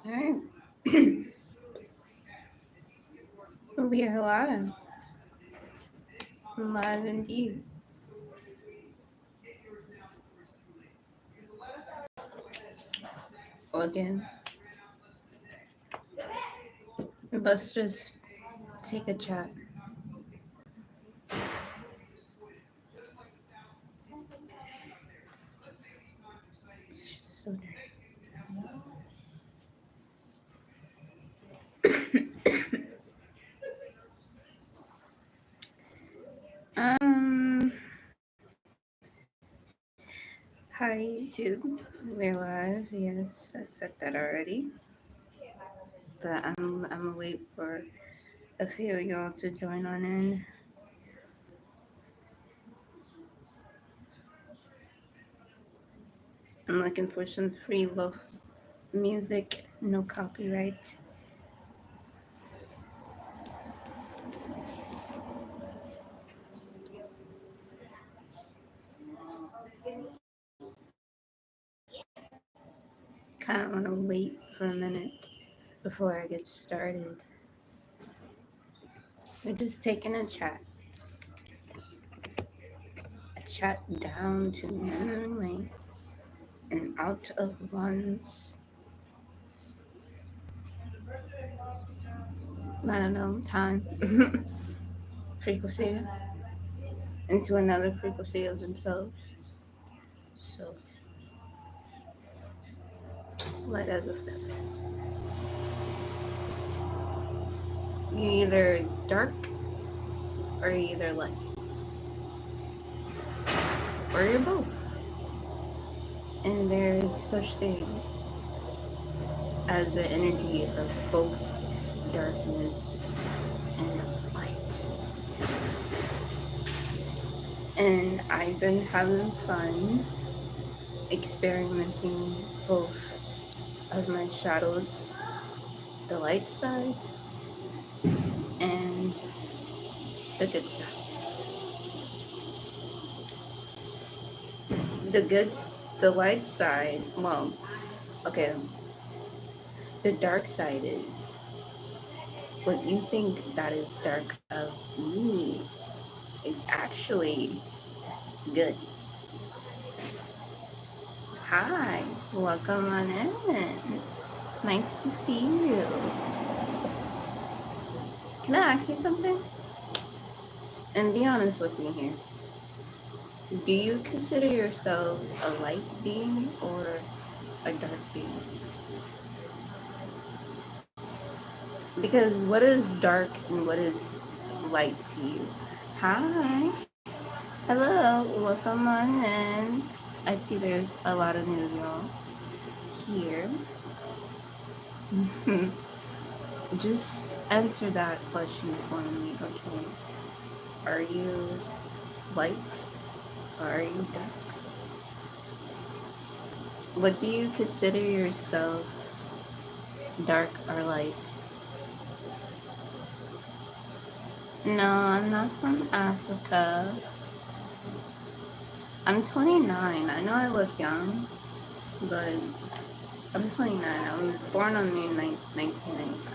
Alright. We are live. Live indeed. Again. Let's just take a chat. So Hi YouTube. We're live. Yes, I said that already. But I'm gonna wait for a few of y'all to join on in. I'm looking for some free love music, no copyright. Kind of want to wait for a minute before I get started. We're just taking a chat. A chat down to minimum lengths and out of ones. I don't know, time. Frequency. Into another frequency of themselves. So, light as a feather. You're either dark or you're either light. Or you're both. And there is such thing as the energy of both darkness and light. And I've been having fun experimenting both of my shadows, the light side and the good side. The light side, well, okay, the dark side is what you think that is dark of me is actually good. Hi, welcome on in. Nice to see you. Can I ask you something? And be honest with me here. Do you consider yourself a light being or a dark being? Because what is dark and what is light to you? Hi. Hello. Welcome on in. I see there's a lot of new y'all here. Just answer that question for me, okay? Are you light or are you dark? What do you consider yourself, dark or light? No, I'm not from Africa. I'm 29. I know I look young, but I'm 29. I was born on May 1995.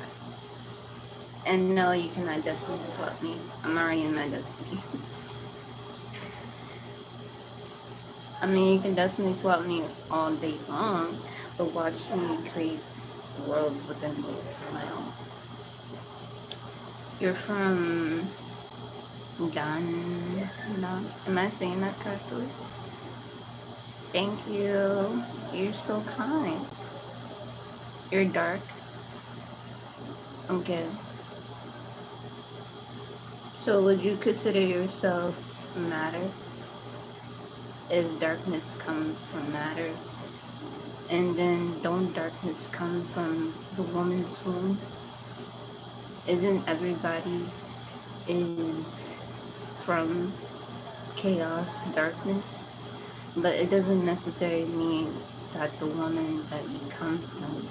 And no, you cannot destiny swap me. I'm already in my destiny. I mean, you can destiny swap me all day long, but watch me create worlds within worlds of my own. You're from Ghana. Am I saying that correctly? Thank you. You're so kind. You're dark. Okay. So would you consider yourself matter? If darkness comes from matter? And then don't darkness come from the woman's womb? Isn't everybody is from chaos, darkness? But it doesn't necessarily mean that the woman that you come from,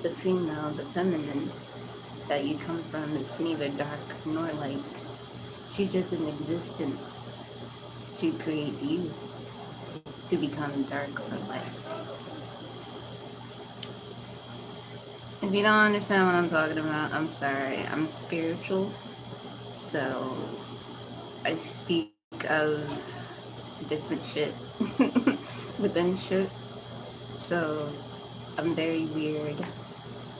the female, the feminine that you come from is neither dark nor light. She's just in existence to create you to become dark or light. If you don't understand what I'm talking about, I'm sorry. I'm spiritual, so I speak of different shit within shit. So I'm very weird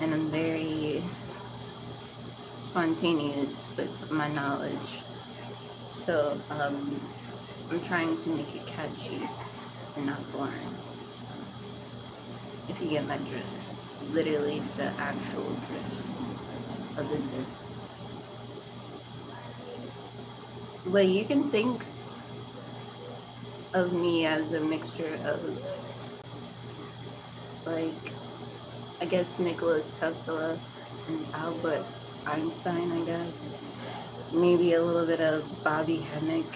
and I'm very spontaneous with my knowledge. So I'm trying to make it catchy and not boring. If you get my drift, literally the actual drift of the drift. Like you can think of me as a mixture of, like, I guess Nicholas Tesla and Albert Einstein, I guess. Maybe a little bit of Bobby Hemmick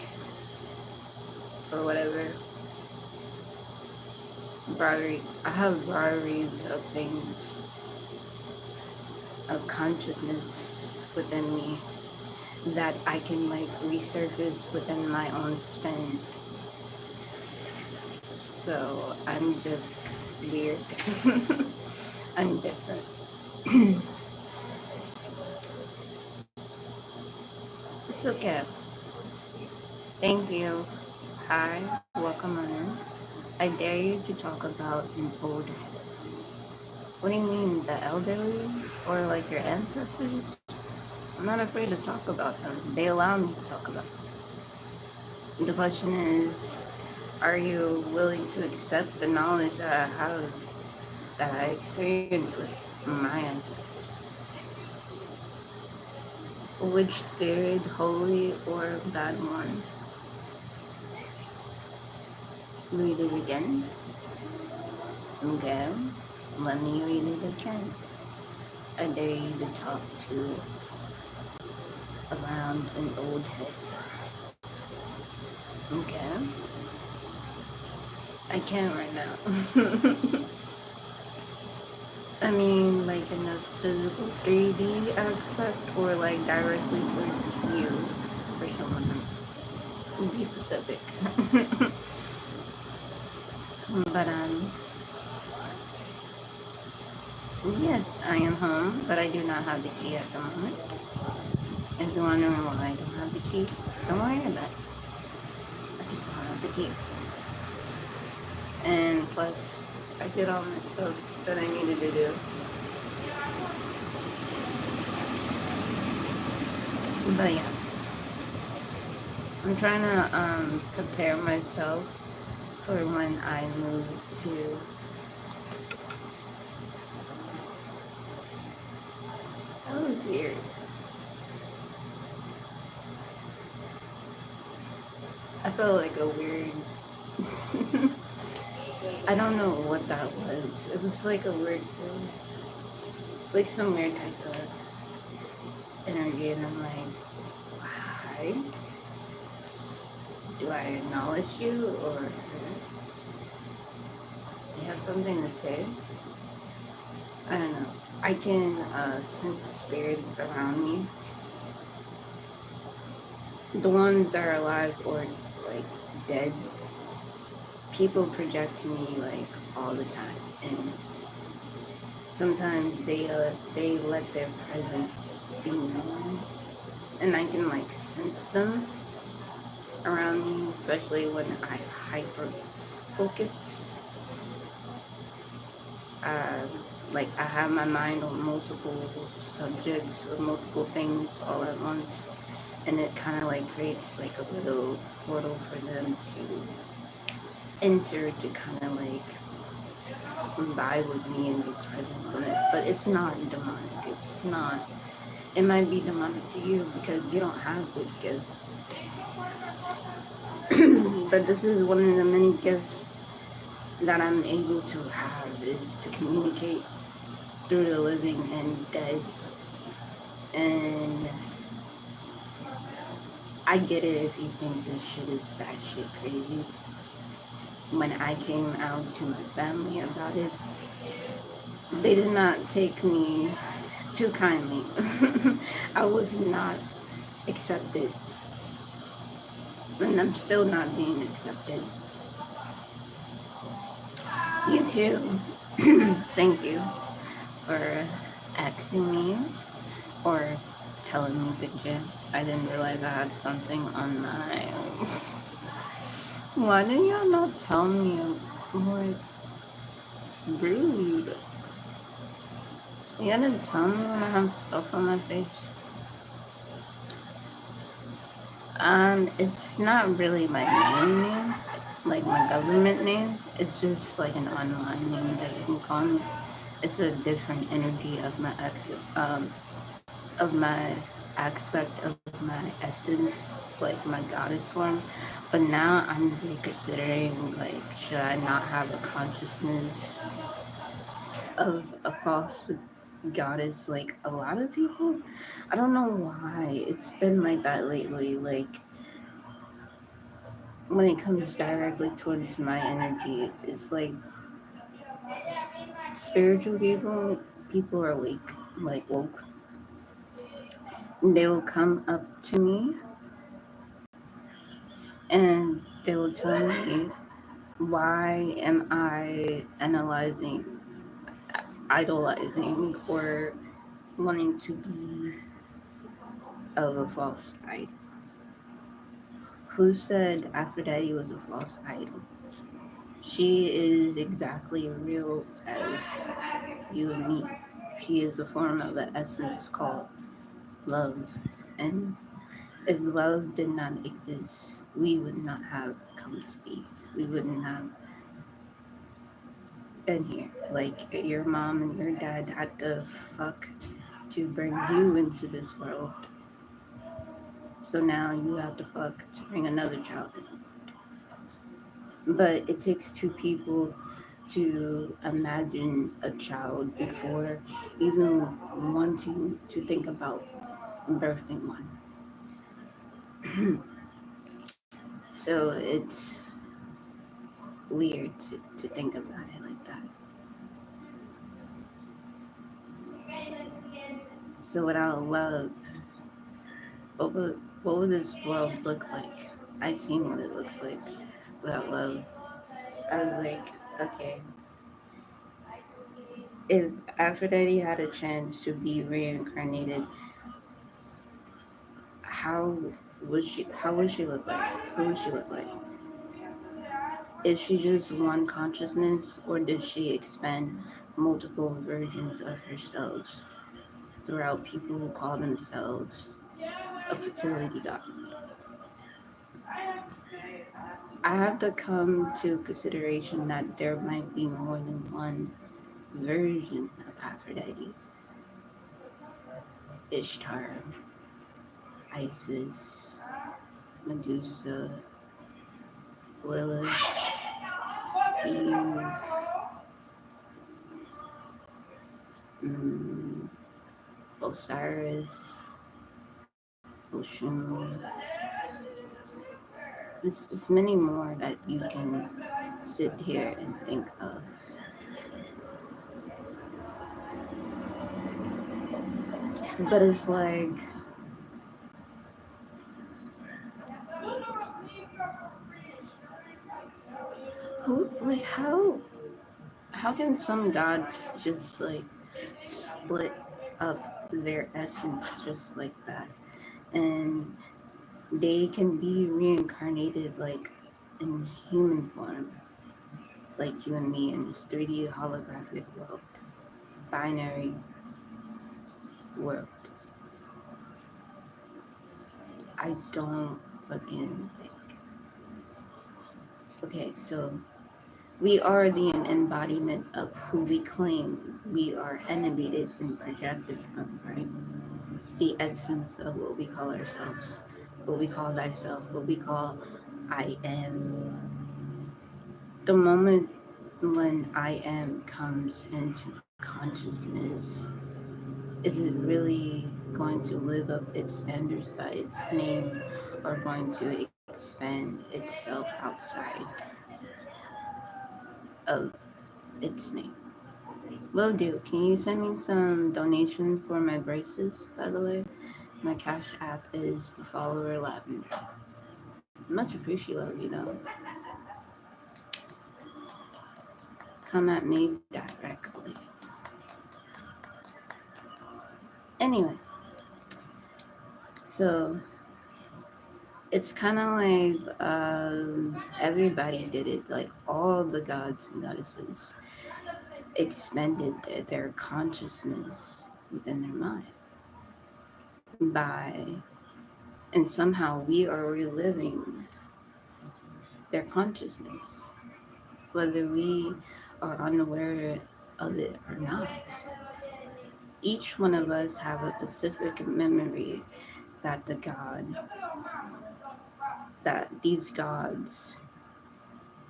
or whatever. I have varieties of things, of consciousness within me that I can like resurface within my own spin. So I'm just weird. I'm different. It's okay. Thank you. Hi, welcome on in. I dare you to talk about an old head. What do you mean, the elderly? Or like your ancestors? I'm not afraid to talk about them. They allow me to talk about them. The question is, are you willing to accept the knowledge that I have, that I experienced with my ancestors? Which spirit, holy or bad one? Read it again. Okay. Let me read it again. I dare you to talk to around an old head. Okay. I can't right now. I mean, like in a physical 3D aspect, or like directly towards you or someone. Be specific. But yes, I am home, but I do not have the key at the moment. If you're wondering why I don't have the key, don't worry about it. I just don't have the key. And plus, I did all my stuff that I needed to do. But yeah, I'm trying to prepare myself for when I move to. That was weird. I felt like a weird. I don't know what that was. It was like a weird feeling. Like some weird type of energy, and I'm like, hi? Do I acknowledge you, or you have something to say? I don't know. I can sense spirit around me. The ones that are alive or like dead, people project to me like all the time, and sometimes they let their presence be known, and I can like sense them around me, especially when I hyper focus. Like I have my mind on multiple subjects or multiple things all at once, and it kind of like creates like a little portal for them to enter, to kind of like vibe with me and be present with it. But it's not demonic. It's not. It might be demonic to you because you don't have this gift. But this is one of the many gifts that I'm able to have, is to communicate through the living and dead. And I get it if you think this shit is batshit crazy. When I came out to my family about it, they did not take me too kindly. I was not accepted. And I'm still not being accepted. You too. Thank you for asking me or telling me picture. I didn't realize I had something on my. Why did y'all not tell me? More rude. You gotta tell me when I have stuff on my face. It's not really my name, like my government name. It's just like an online name that you can call me. It's a different energy of my of my aspect of my essence, like my goddess form. But now I'm reconsidering, like, should I not have a consciousness of a false goddess like a lot of people? I don't know why. It's been like that lately. Like, when it comes directly towards my energy, it's like spiritual people are like woke. They will come up to me and they will tell me, why am I analyzing, idolizing, or wanting to be of a false idol? Who said Aphrodite was a false idol? She is exactly real as you and me. She is a form of an essence called love. And if love did not exist, we would not have come to be. We wouldn't have been here. Like, your mom and your dad had to fuck to bring you into this world. So now you have to fuck to bring another child in. But it takes two people to imagine a child before even wanting to think about birthing one. So it's weird to think about it like that. So without love, what would this world look like? I seen what it looks like without love. I was like, okay, if Aphrodite had a chance to be reincarnated, how how would she look like? Who would she look like? Is she just one consciousness, or does she expand multiple versions of herself throughout people who call themselves a fertility god? I have to come to consideration that there might be more than one version of Aphrodite. Ishtar, Isis, Medusa, Lilith, Eve, mm, Osiris, Oshun. It's many more that you can sit here and think of. But it's like, how can some gods just like split up their essence just like that? And they can be reincarnated like in human form, like you and me in this 3D holographic world, binary world. I don't fucking like. Okay, so we are the embodiment of who we claim we are animated and projected from, right? The essence of what we call ourselves, what we call thyself, what we call I am. The moment when I am comes into consciousness, is it really going to live up its standards by its name, or going to expand itself outside of its name? Will do. Can you send me some donation for my braces, by the way? My cash app is thefollowerlavender. Much appreciate you though. Come at me directly. Anyway, so it's kind of like everybody did it. Like all the gods and goddesses expended their consciousness within their mind by, and somehow we are reliving their consciousness, whether we are unaware of it or not. Each one of us have a specific memory that the god, that these gods,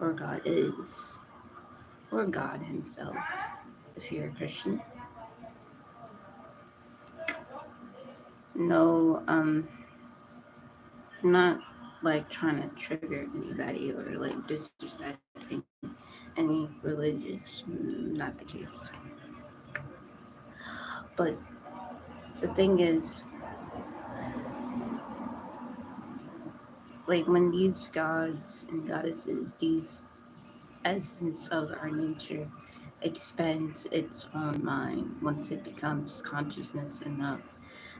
or God is, or God himself, if you're a Christian. No, not like trying to trigger anybody or like disrespecting any religious, not the case. But the thing is, like when these gods and goddesses, these essence of our nature expands its own mind once it becomes consciousness enough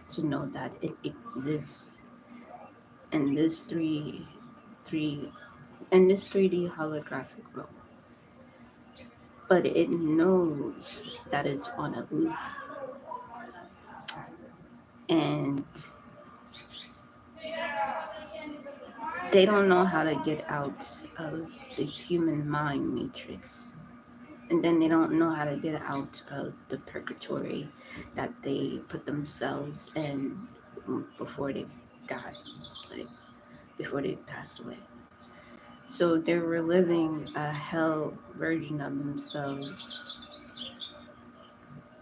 to know that it exists in this three in this 3D holographic world. But it knows that it's on a loop, and they don't know how to get out of the human mind matrix. And then they don't know how to get out of the purgatory that they put themselves in before they died, like before they passed away. So they're reliving a hell version of themselves,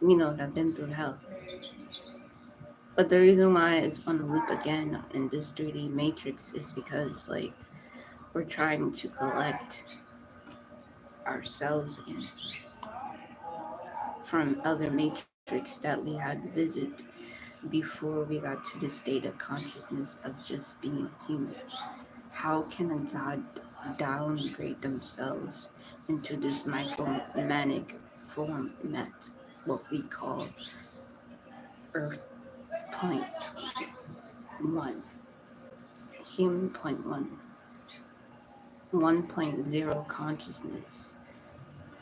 that been through hell. But the reason why it's going to loop again in this 3D matrix is because, like, we're trying to collect ourselves again from other matrix that we had visited before we got to the state of consciousness of just being human. How can a god downgrade themselves into this micromanic format, what we call Earth Point One, Human Point One, 1.0 consciousness?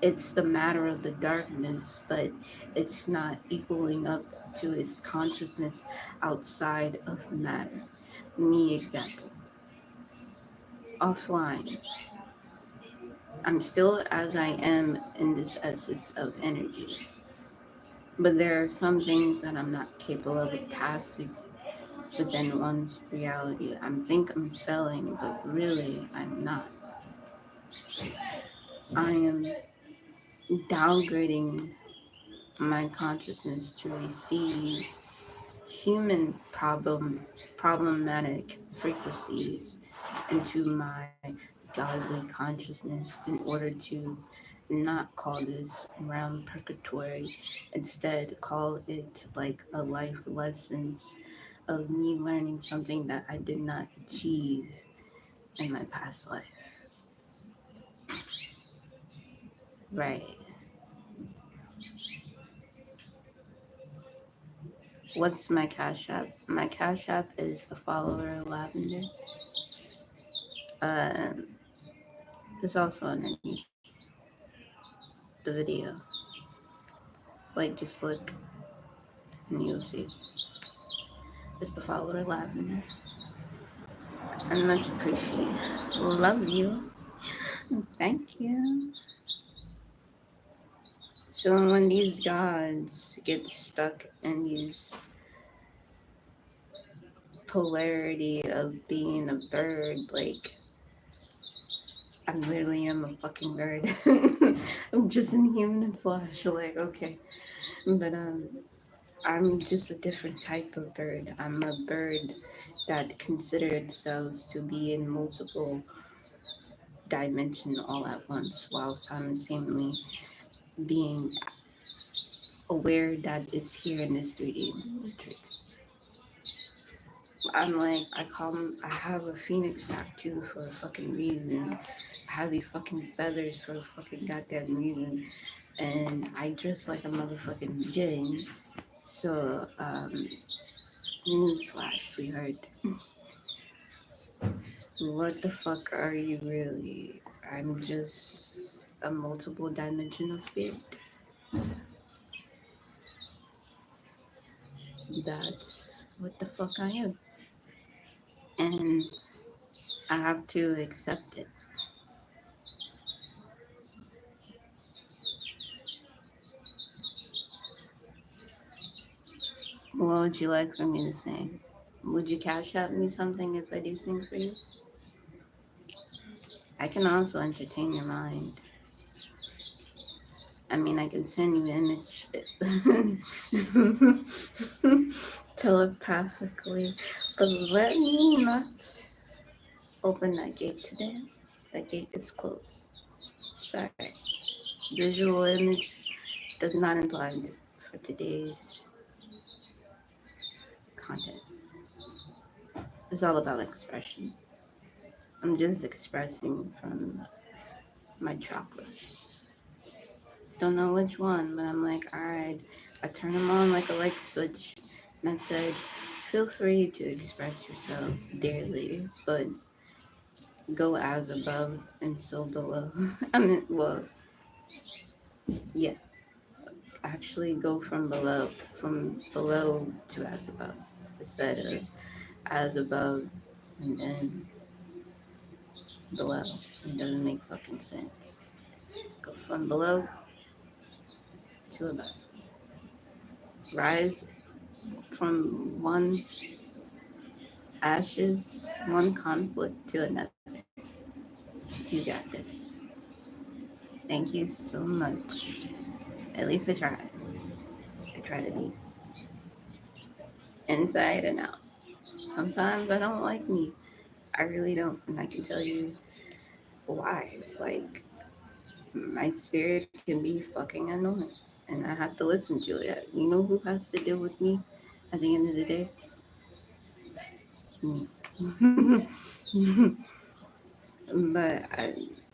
It's the matter of the darkness, but it's not equaling up to its consciousness outside of matter. Me example. Offline. I'm still as I am in this essence of energy. But there are some things that I'm not capable of passing within one's reality. I think I'm failing, but really I'm not. I am downgrading my consciousness to receive human problematic frequencies into my godly consciousness in order to not call this realm purgatory, instead call it like a life lessons of me learning something that I did not achieve in my past life. Right. What's my cash app? My cash app is the follower lavender. Um, it's also underneath the video. Like, just look and you'll see. It's the follower lavender. I much appreciate. Love you. Thank you. So when these gods get stuck in these polarity of being a bird, like I literally am a fucking bird. I'm just in human flesh, like okay. But I'm just a different type of bird. I'm a bird that considers itself to be in multiple dimension all at once while simultaneously being aware that it's here in this 3D matrix. I'm like, I have a phoenix tattoo for a fucking reason. I have these fucking feathers for a fucking goddamn reason. And I dress like a motherfucking djinn So, newsflash, sweetheart. What the fuck are you really? I'm just a multiple dimensional spirit. That's what the fuck I am. And I have to accept it. What would you like for me to sing? Would you cash out me something if I do sing for you? I can also entertain your mind. I mean, I can send you image telepathically, but let me not open that gate today. That gate is closed. Sorry. Visual image does not apply for today's content. It's all about expression. I'm just expressing from my chakras. Don't know which one, but I'm like, alright. I turn them on like a light switch, and I said, feel free to express yourself dearly, but go as above and so below. I mean, well, yeah, actually go from below to as above, instead of as above and then below. It doesn't make fucking sense. Go from below to above. Rise from one ashes, one conflict to another. You got this. Thank you so much. At least I tried. I try to be inside and out. Sometimes I don't like me. I really don't. And I can tell you why. Like, my spirit can be fucking annoying. And I have to listen to it. You know who has to deal with me at the end of the day? Me. But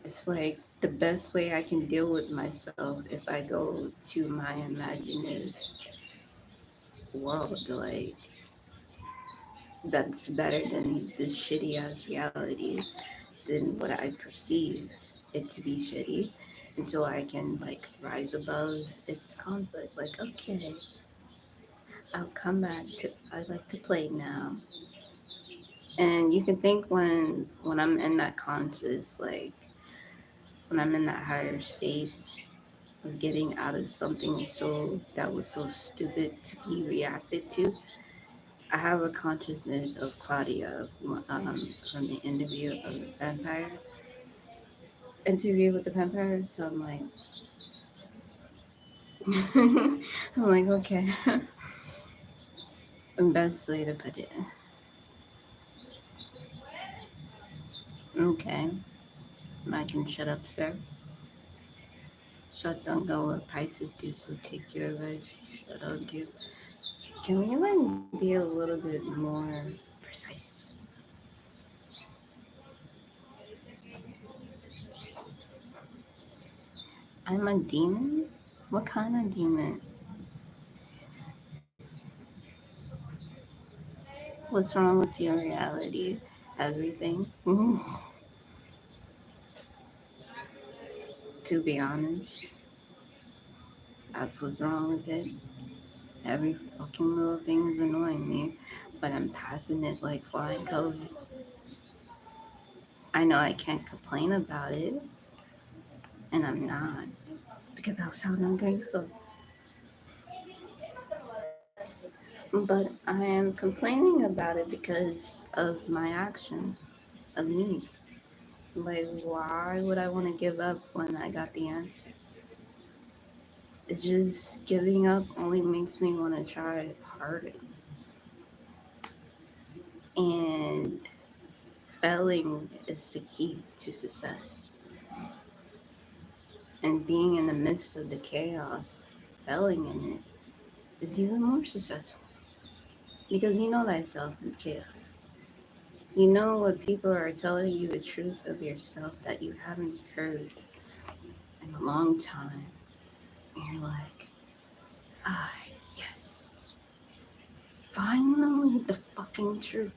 it's like the best way I can deal with myself if I go to my imaginative world, like that's better than this shitty ass reality than what I perceive it to be shitty until I can like rise above its conflict. Like, okay, I'll come back to I like to play now. And you can think when I'm in that conscious, like when I'm in that higher state of getting out of something so that was so stupid to be reacted to. I have a consciousness of Claudia from the interview with the vampire. So I'm like, I'm like, okay, best way to put it. Okay, I can shut up, sir. Shut don't go what Pisces do, so take your advice. Shut up, do. Can we like be a little bit more precise? I'm a demon? What kind of demon? What's wrong with your reality? Everything. To be honest, that's what's wrong with it. Every fucking little thing is annoying me, but I'm passing it like flying colors. I know I can't complain about it, and I'm not, because I'll sound ungrateful. But I am complaining about it because of my action, of me. Like, why would I want to give up when I got the answer? It's just giving up only makes me want to try harder. And failing is the key to success. And being in the midst of the chaos, failing in it, is even more successful. Because you know thyself in chaos. You know what people are telling you the truth of yourself that you haven't heard in a long time. And you're like, ah, yes. finally the fucking truth.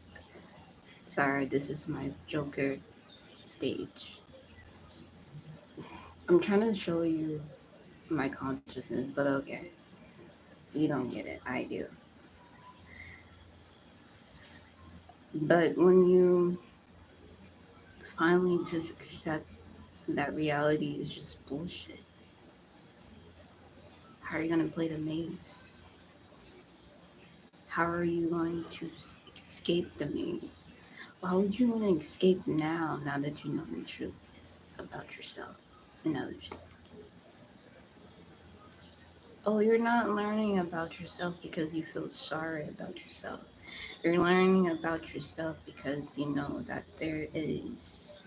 Sorry, this is my Joker stage. I'm trying to show you my consciousness, but okay. You don't get it. I do. But when you finally just accept that reality is just bullshit, how are you going to play the maze? How are you going to escape the maze? Why would you want to escape now that you know the truth about yourself and others? Oh, you're not learning about yourself because you feel sorry about yourself. You're learning about yourself because you know that there is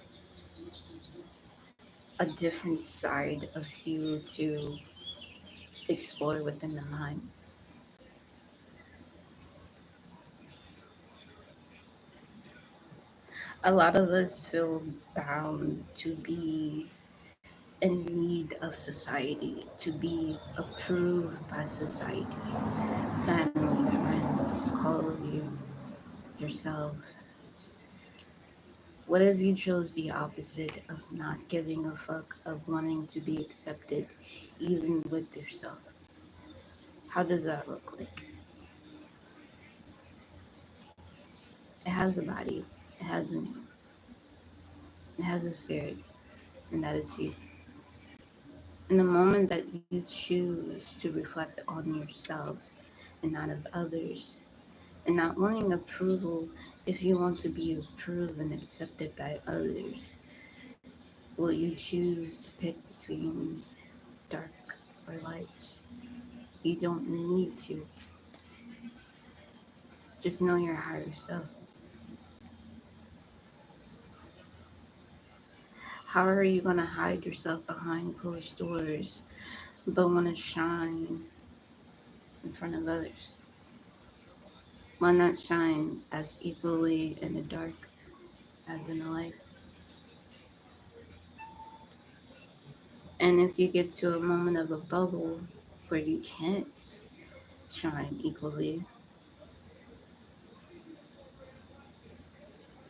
a different side of you to explore within the mind. A lot of us feel bound to be in need of society, to be approved by society, family, friends, call of you, yourself. What if you chose the opposite of not giving a fuck, of wanting to be accepted even with yourself? How does that look like? It has a body, it has a name, it has a spirit, and that is you. In the moment that you choose to reflect on yourself and not of others, and not wanting approval, if you want to be approved and accepted by others, will you choose to pick between dark or light? You don't need to. Just know your higher self. How are you going to hide yourself behind closed doors but want to shine in front of others? Why not shine as equally in the dark as in the light? And if you get to a moment of a bubble where you can't shine equally,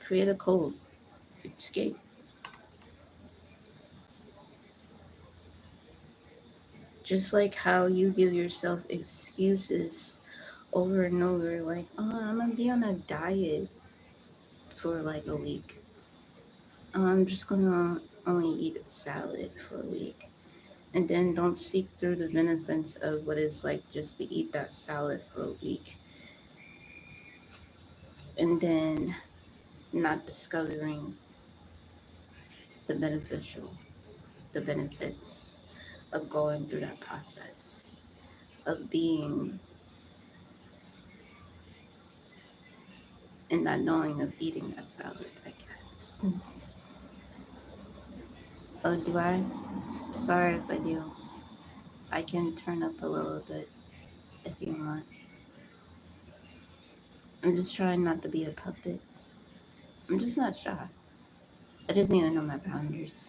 create a code to escape. Just like how you give yourself excuses over and over, like, oh, I'm gonna be on a diet for like a week. I'm just gonna only eat salad for a week. And then don't seek through the benefits of what it's like just to eat that salad for a week. And then not discovering the the benefits of going through that process of being and not knowing of eating that salad, I guess. Oh, do I? Sorry if I do. I can turn up a little bit if you want. I'm just trying not to be a puppet. I'm just not shy. I just need to know my boundaries.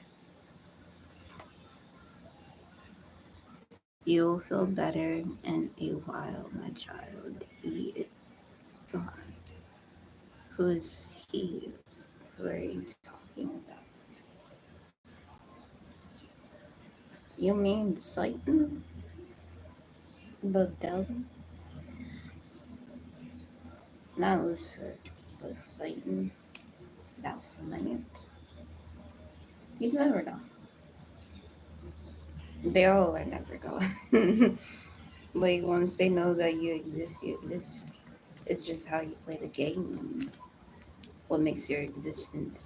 You'll feel better in a while, my child. He is gone. Who is he? Who are you talking about? You mean Satan? The devil? Not Lucifer, but Satan. Baphomet. He's never gone. They all are never gone. Like, once they know that you exist, you exist. It's just how you play the game. What makes your existence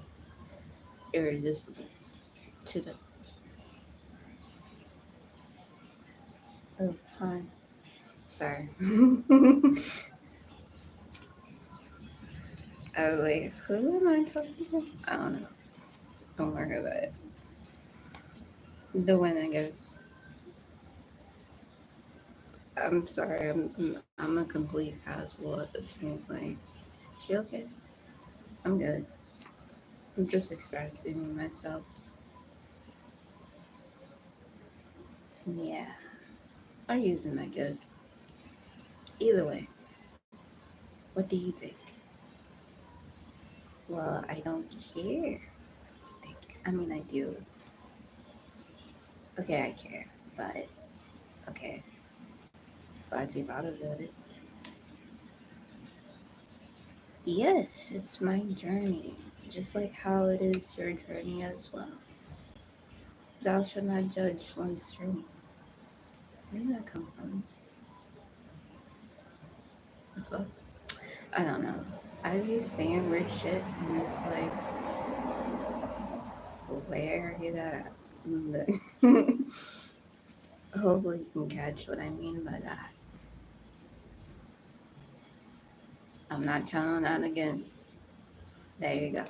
irresistible to them. Oh, hi. Sorry. I was like, who am I talking to? I don't know. Don't worry about it. The one, I guess. I'm sorry. I'm a complete asshole at this point. Like, she okay? I'm good. I'm just expressing myself. Yeah. Or using that good. Either way. What do you think? Well, I don't care what you think. I mean, I do. Okay, I care, but okay. Glad you thought about it. Yes, it's my journey, just like how it is your journey as well. Thou shalt not judge one's journey. Where did that come from? Oh, I don't know. I be saying weird shit, and it's like, where you that? Hopefully, you can catch what I mean by that. I'm not telling that again. There you go.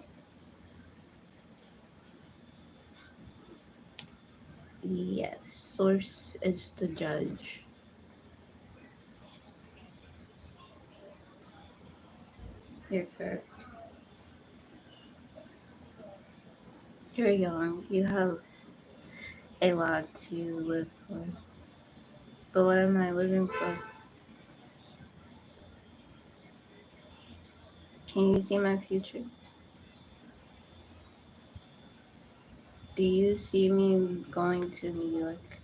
Yes, source is the judge. You're correct. You're young. You have a lot to live for. But what am I living for? Can you see my future? Do you see me going to New York?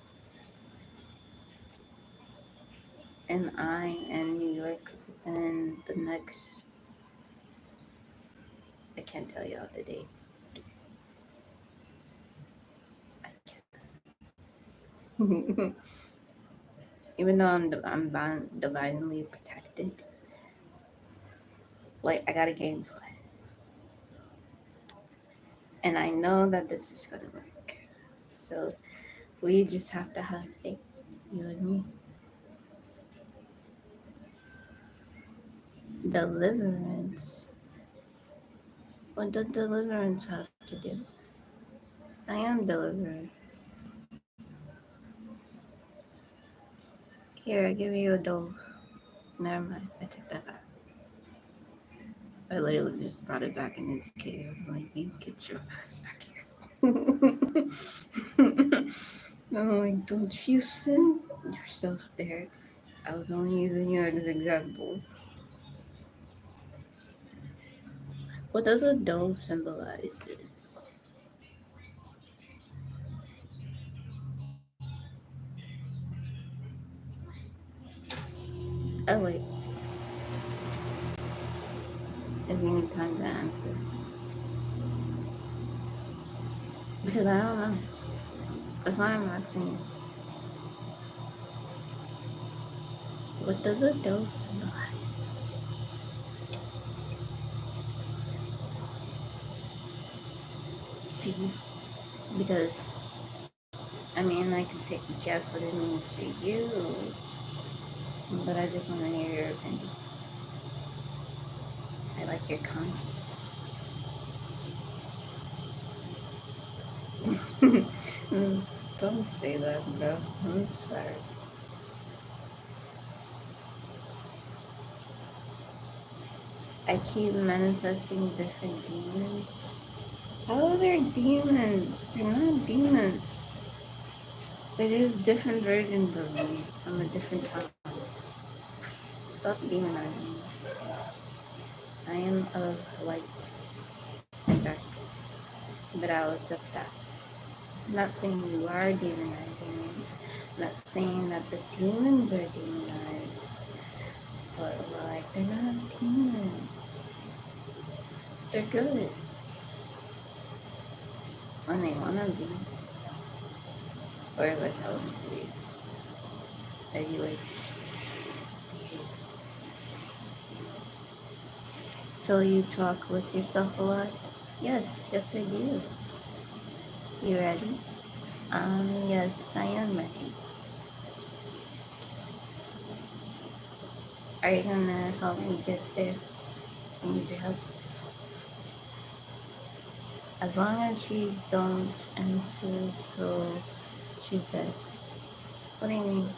And I in New York within the next, I can't tell you all the date. I can't. Even though I'm divinely protected, like I got a game plan. And I know that this is gonna work. So we just have to have faith, you and me. Deliverance. What does deliverance have to do? I am delivered. Here, I give you a dove. Never mind, I took that back. I literally just brought it back in his cave. I'm like, you get your ass back here. I'm like, don't you send yourself there. I was only using you as an example. What does a dove symbolize is? Oh wait, if you need time to answer. Because I don't know. That's why I'm asking. What does a dove symbolize to you? Because, I mean, I can take a guess what it means for you, but I just want to hear your opinion. I like your conscience. Don't say that, bro. I'm sorry. I keep manifesting different demons. How are they demons? They're not demons. They're just different versions of me from a different time. Stop demonizing me. I am of light and dark, but I'll accept that. I'm not saying you are demonizing me. I'm not saying that the demons are demonized, but like, they're not demons. They're good when they want to be, or if I tell them to be. They'd be like, so you talk with yourself a lot? Yes, yes I do. You ready? Yes, I am ready. Are you gonna help me get there? I need your help. As long as she don't answer, so she said, what do you mean?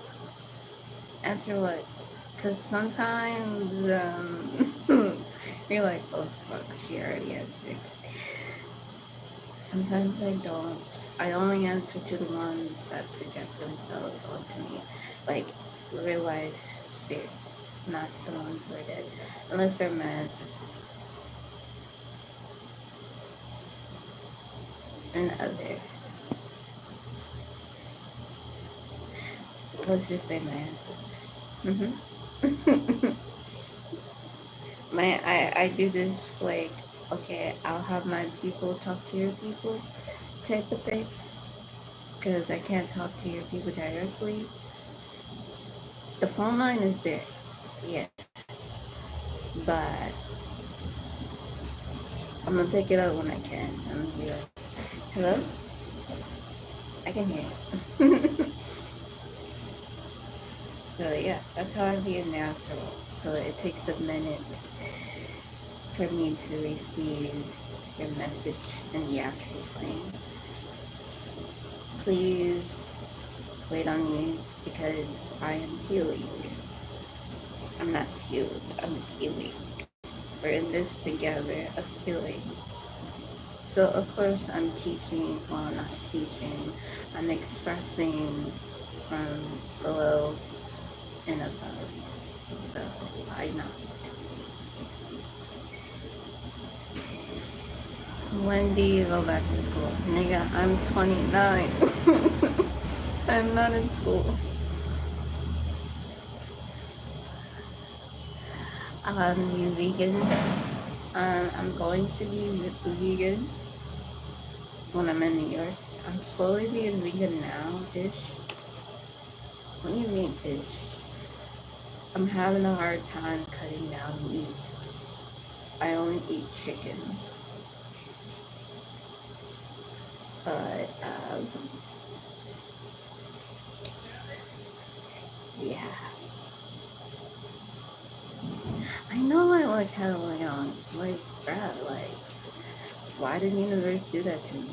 Answer what? Because sometimes, you're like, oh fuck, she already answered. Sometimes I don't. I only answer to the ones that project themselves onto me. Like, real life spirit. not the ones who are dead. Unless they're my ancestors. And other. Let's just say my ancestors. I do this like, okay, I'll have my people talk to your people type of thing. Because I can't talk to your people directly. The phone line is there, yes. But I'm gonna pick it up when I can. I'm gonna be like, hello? I can hear you. So yeah, that's how I'm being natural. So it takes a minute for me to receive your message in the actual plane. Please wait on me because I am healing. I'm not healed, I'm healing. We're in this together of healing. So of course I'm teaching, well not teaching, I'm expressing from below and above. So why not? When do you go back to school? Nigga, I'm 29. I'm not in school. You vegan? I'm going to be vegan when I'm in New York. I'm slowly being vegan now-ish. What do you mean, ish? I'm having a hard time cutting down meat. I only eat chicken. But, yeah. I know I look hella young. Like, bruh, like, why did the universe do that to me?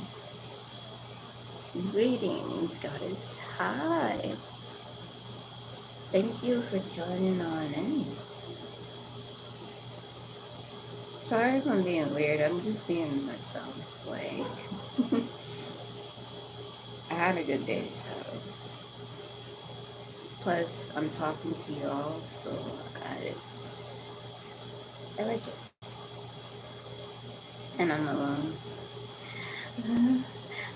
Greetings, goddess. Hi. Thank you for joining on in. Sorry if I'm being weird. I'm just being myself. Like, I had a good day, so. Plus, I'm talking to y'all, so I like it. And I'm alone.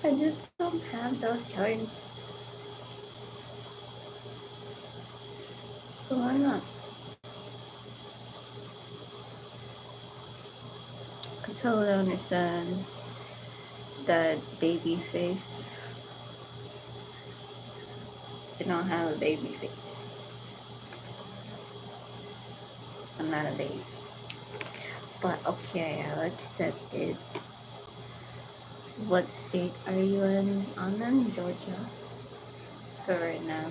I just don't have the time. So why not? I totally understand that baby face. I don't have a baby face. I'm not a baby. But okay, I'll accept it. What state are you in? I'm in Georgia for right now.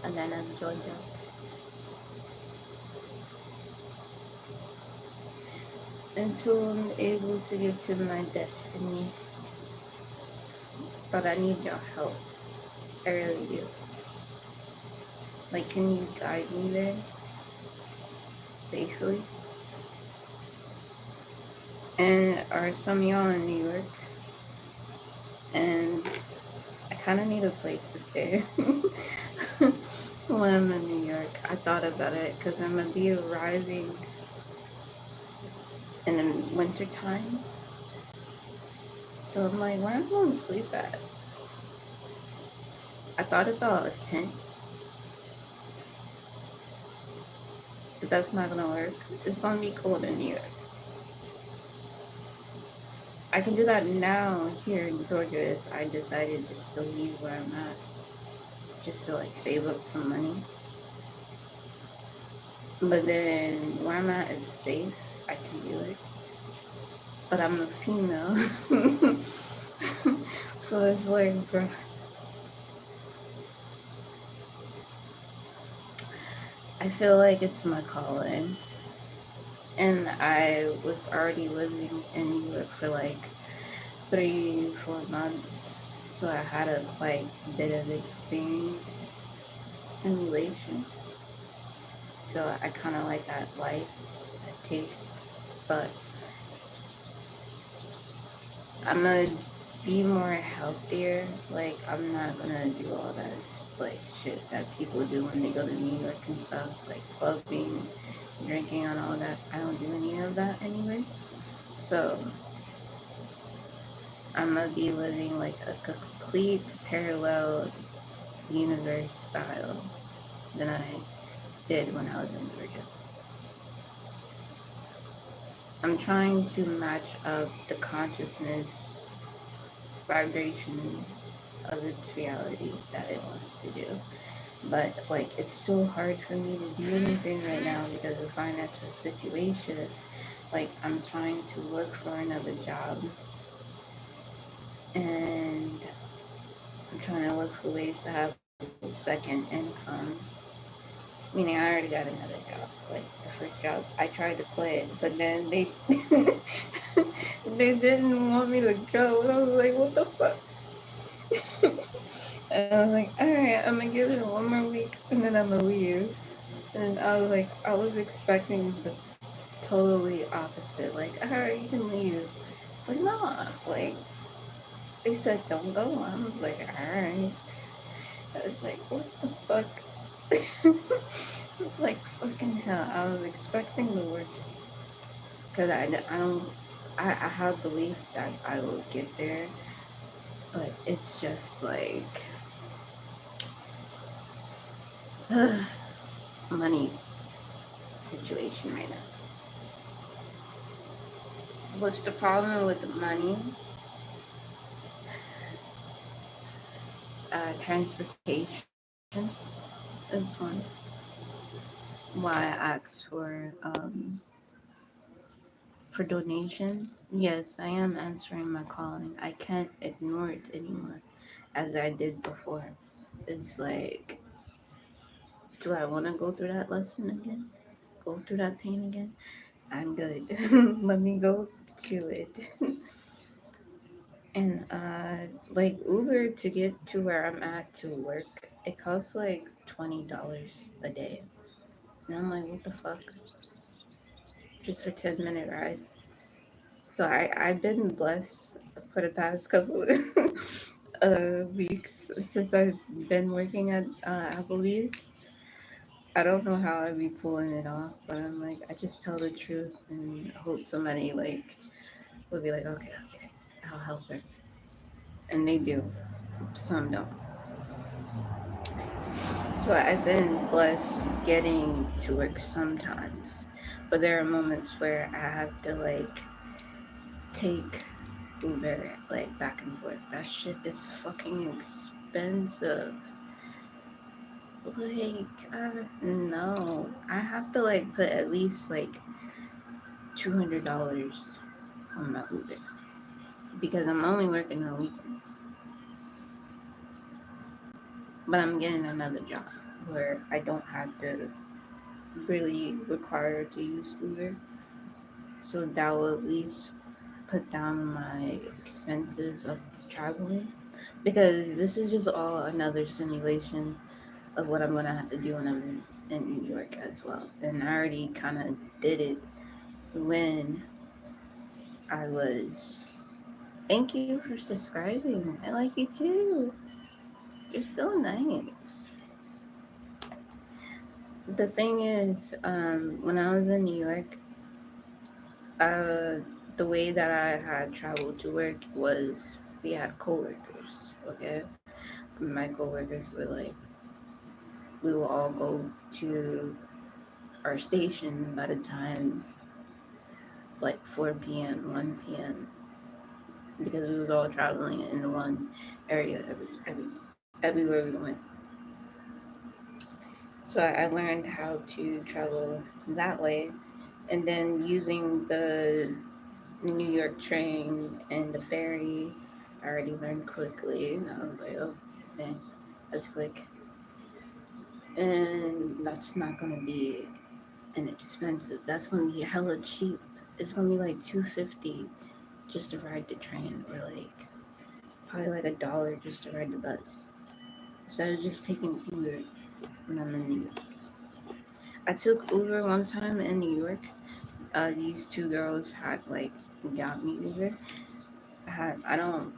Atlanta, Georgia. Until I'm able to get to my destiny. But I need your help. I really do. Like, can you guide me there safely? And are some of y'all in New York? And I kind of need a place to stay when I'm in New York. I thought about it because I'm going to be arriving in the winter time. So I'm like, where am I going to sleep at? I thought about a tent. But that's not going to work. It's going to be cold in New York. I can do that now here in Georgia if I decided to still leave where I'm at. Just to like save up some money. But then where I'm at is safe. I can do it. But I'm a female. So it's like, bruh. I feel like it's my calling. And I was already living in New York for like 3-4 months. So I had a quite bit of experience simulation. So I kind of like that life, that taste. But I'm gonna be more healthier. Like, I'm not gonna do all that like shit that people do when they go to New York and stuff, like clubbing, drinking, and all that. I don't do any of that anyway. So I'm gonna be living like a complete parallel universe style than I did when I was in Georgia. I'm trying to match up the consciousness vibration of its reality that it wants to do. But like it's so hard for me to do anything right now because of financial situation. Like I'm trying to look for another job and I'm trying to look for ways to have a second income. Meaning I already got another job. Like the first job, I tried to quit, but then they they didn't want me to go. And I was like, what the fuck? And I was like, all right, I'm gonna give it 1 more week, and then I'm gonna leave. And I was like, I was expecting the totally opposite. Like, all right, you can leave, but no, like they said, don't go. I was like, all right. I was like, what the fuck? It's like fucking hell. I was expecting the worst because I don't. I have belief that I will get there, but it's just like money situation right now. What's the problem with the money? Transportation is one. Why I asked for donation. Yes, I am answering my calling. I can't ignore it anymore as I did before. It's like, do I want to go through that lesson again? Go through that pain again? I'm good. Let me go to it. And like Uber to get to where I'm at to work, it costs like $20 a day. And I'm like, what the fuck? Just for 10-minute ride. So I've been blessed for the past couple weeks since I've been working at Applebee's. I don't know how I'd be pulling it off, but I'm like, I just tell the truth and hope somebody like will be like, okay, okay, I'll help her, and they do. Some don't. So I've been blessed getting to work sometimes, but there are moments where I have to like take Uber like back and forth. That shit is fucking expensive. Like, no, I have to like put at least like $200 on my Uber because I'm only working on weekends. But I'm getting another job where I don't have to really require to use Uber. So that will at least put down my expenses of this traveling. Because this is just all another simulation of what I'm gonna have to do when I'm in New York as well. And I already kind of did it when I was. Thank you for subscribing. I like you too. You're so nice. The thing is, when I was in New York, uh, the way that I had traveled to work was we had coworkers. Okay, my coworkers were like, we will all go to our station by the time like 4 p.m., 1 p.m. because we was all traveling in one area everywhere we went. So I learned how to travel that way, and then using the New York train and the ferry, I already learned quickly. I was like, oh, dang, that's quick. And that's not gonna be inexpensive. That's gonna be hella cheap. It's gonna be like $2.50 just to ride the train, or like probably like $1 just to ride the bus. Instead of just taking Uber when I'm in New York. I took Uber one time in New York. These two girls had like got me Uber. I don't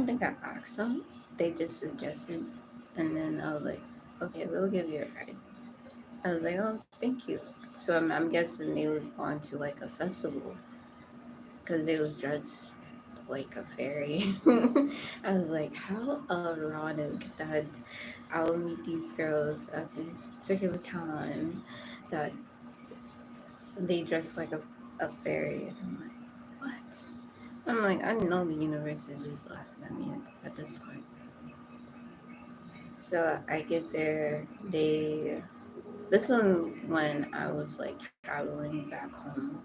think I asked them. They just suggested. And then I was like, okay, we'll give you a ride. I was like, oh, thank you. So I'm guessing they was going to like a festival because they was dressed like a fairy. I was like, how ironic that I'll meet these girls at this particular time that they dress like a fairy. And I'm like, what? I'm like, I know the universe is just laughing at me at this point. So I get there, this one when I was like traveling back home,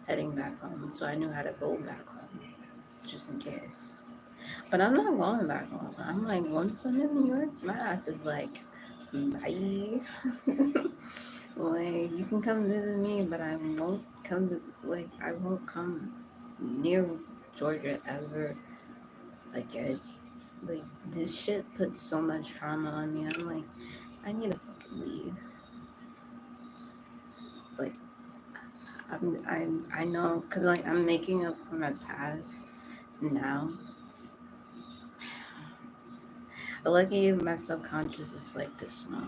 heading back home, so I knew how to go back home, just in case. But I'm not going back home. I'm like, once I'm in New York, my ass is like, bye. Like, you can come visit me, but I won't come I won't come near Georgia ever again. Like, this shit puts so much trauma on me. I'm like, I need to fucking leave. Like, I know, cause like I'm making up for my past now. Lucky my subconscious is like this small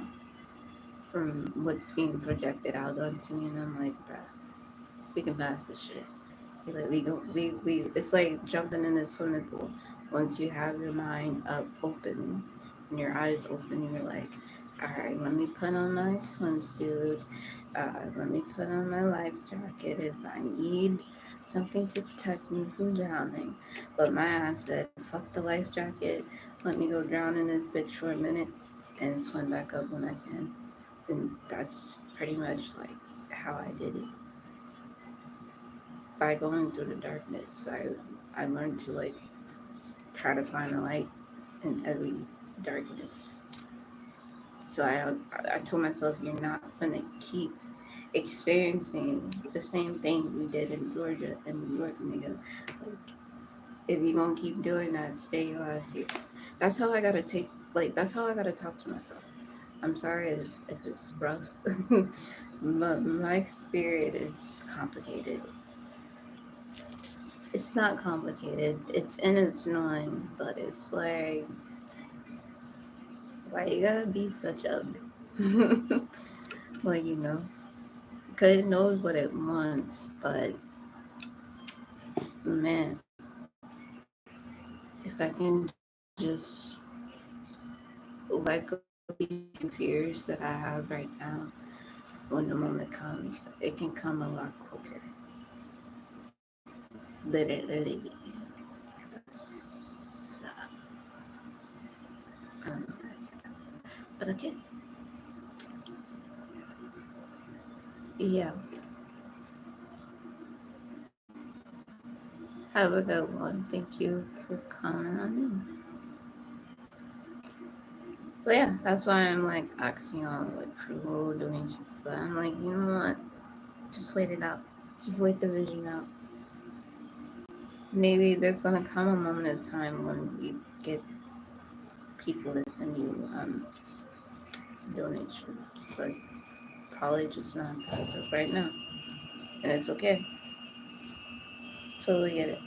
from what's being projected out onto me, and I'm like, bruh, we can pass this shit. Like we go, we. It's like jumping in a swimming pool. Once you have your mind up, open, and your eyes open, you're like, all right, let me put on my swimsuit. Let me put on my life jacket if I need something to protect me from drowning. But my ass said, fuck the life jacket. Let me go drown in this bitch for a minute and swim back up when I can. And that's pretty much like how I did it. By going through the darkness, I learned to like try to find a light in every darkness. So I told myself, you're not gonna keep experiencing the same thing we did in Georgia and New York, nigga. Like, if you're gonna keep doing that, stay your ass here. That's how I gotta take. Like, that's how I gotta talk to myself. I'm sorry if it's rough, but my spirit is complicated. It's not complicated. It's and it's annoying, but it's like, why you gotta be such a like, because it knows what it wants, but man, if I can just let go of these fears that I have right now, when the moment comes, it can come a lot quicker. Literally. That's, I don't know what I said. But okay, yeah. Have a good one. Thank you for coming on in. But yeah, that's why I'm like asking on like approval, donation. But I'm like, you know what? Just wait it out. Just wait the vision out. Maybe there's gonna come a moment in time when you get people to send you donations, but probably just not as of right now. And it's okay. Totally get it.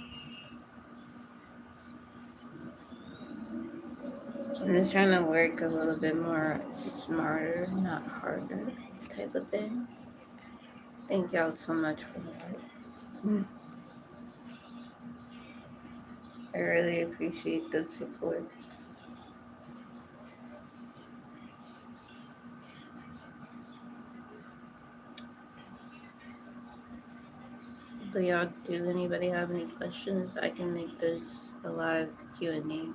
I'm just trying to work a little bit more smarter, not harder type of thing. Thank y'all so much for the light. I really appreciate the support. But y'all, do anybody have any questions? I can make this a live Q&A.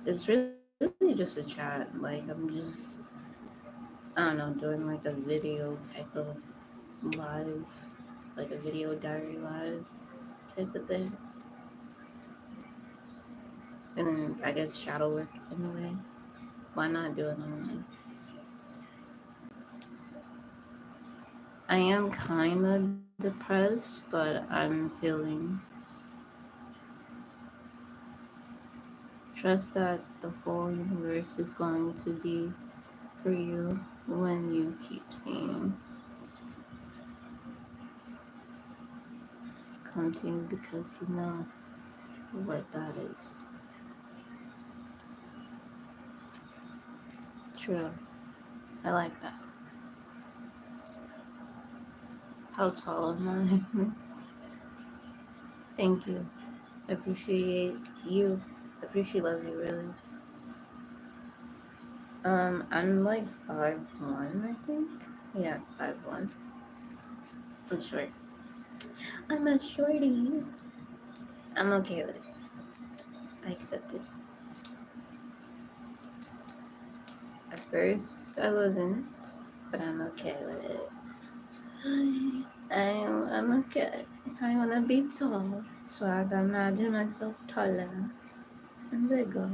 It's really just a chat. Like, I'm just, I don't know, doing like a video type of live, like a video diary live type of thing. And then I guess shadow work in a way. Why not do it online? I am kind of depressed, but I'm healing. Trust that the whole universe is going to be for you when you keep seeing come to you because you know what that is. True. I like that. How tall am I? Thank you. I appreciate you. I appreciate love you really. I'm like 5'1", I think. Yeah, 5'1". I'm short. I'm a shorty. I'm okay with it. I accept it. At first, I wasn't, but I'm okay with it. I'm okay. I wanna be tall, so I have to imagine myself taller and bigger.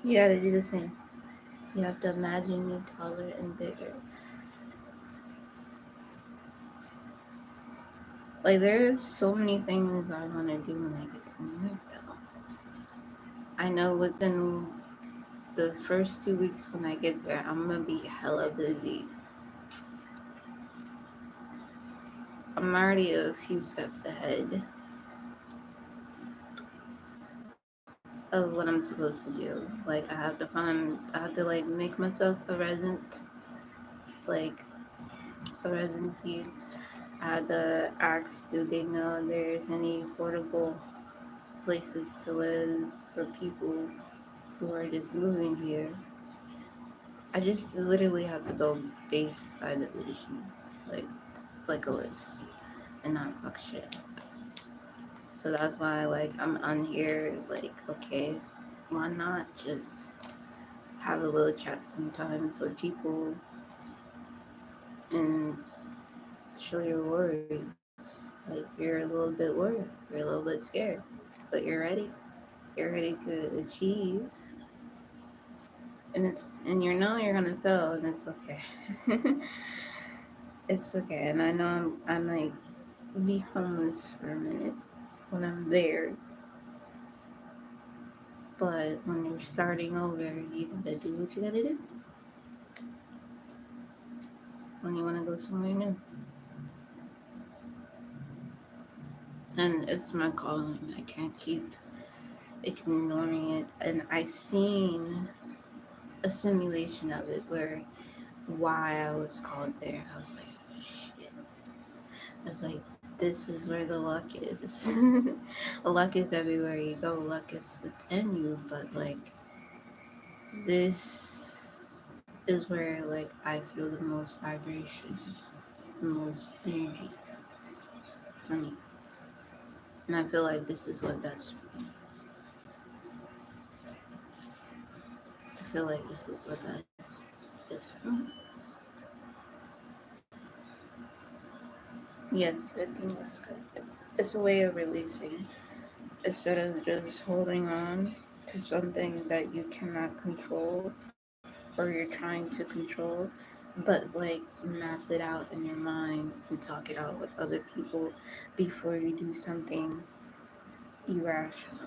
You gotta do the same. You have to imagine me taller and bigger. Like, there's so many things I wanna do when I get to New York, though. I know within the first 2 weeks when I get there, I'm gonna be hella busy. I'm already a few steps ahead of what I'm supposed to do. Like, I have to like make myself like a residency. I had to ask, do they know there's any affordable places to live for people who are just moving here? I just literally have to go based by the vision, like a list, and not fuck shit. So that's why, like, I'm on here, like, okay, why not just have a little chat sometimes with people and show your worries. Like, you're a little bit worried, you're a little bit scared, but you're ready. You're ready to achieve, and you know you're gonna fail, and it's okay. It's okay, and I know I might be homeless for a minute when I'm there, but when you're starting over, you gotta do what you gotta do when you wanna go somewhere new. And it's my calling. I can't keep ignoring it. And I seen a simulation of it where why I was called there. I was like, oh, shit. I was like, this is where the luck is. Luck is everywhere you go. Luck is within you. But like, this is where like I feel the most vibration, the most energy for me. And I feel like this is what best for me. I feel like this is what best is for me. Yes, I think that's good. It's a way of releasing instead of just holding on to something that you cannot control or you're trying to control, but like map it out in your mind and talk it out with other people before you do something irrational.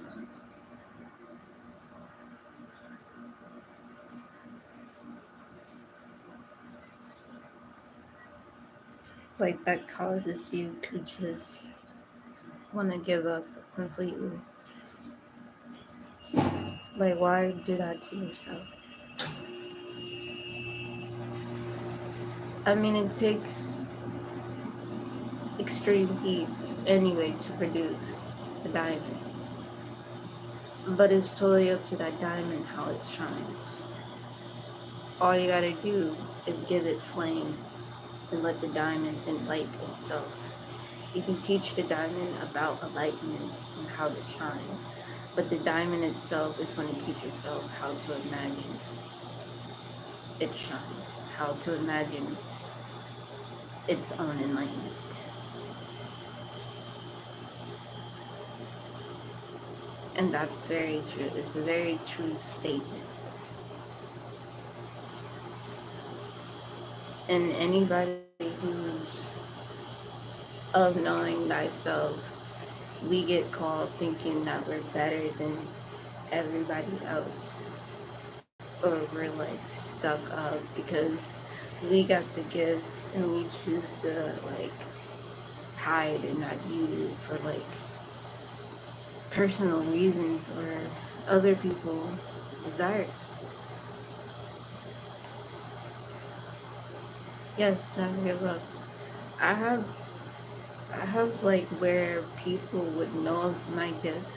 Like that causes you to just want to give up completely. Like, why do that to yourself? I mean, it takes extreme heat anyway to produce a diamond. But it's totally up to that diamond how it shines. All you gotta do is give it flame and let the diamond enlight itself. You can teach the diamond about enlightenment and how to shine, but the diamond itself is going to teach itself how to imagine its shine, how to imagine its own enlightenment. And that's very true. It's a very true statement. And anybody who's of knowing thyself, we get called thinking that we're better than everybody else, or we're like stuck up because we got the gift and we choose to like hide and not use it for like personal reasons or other people. desires. Yes, I give up. I have like where people would know of my gift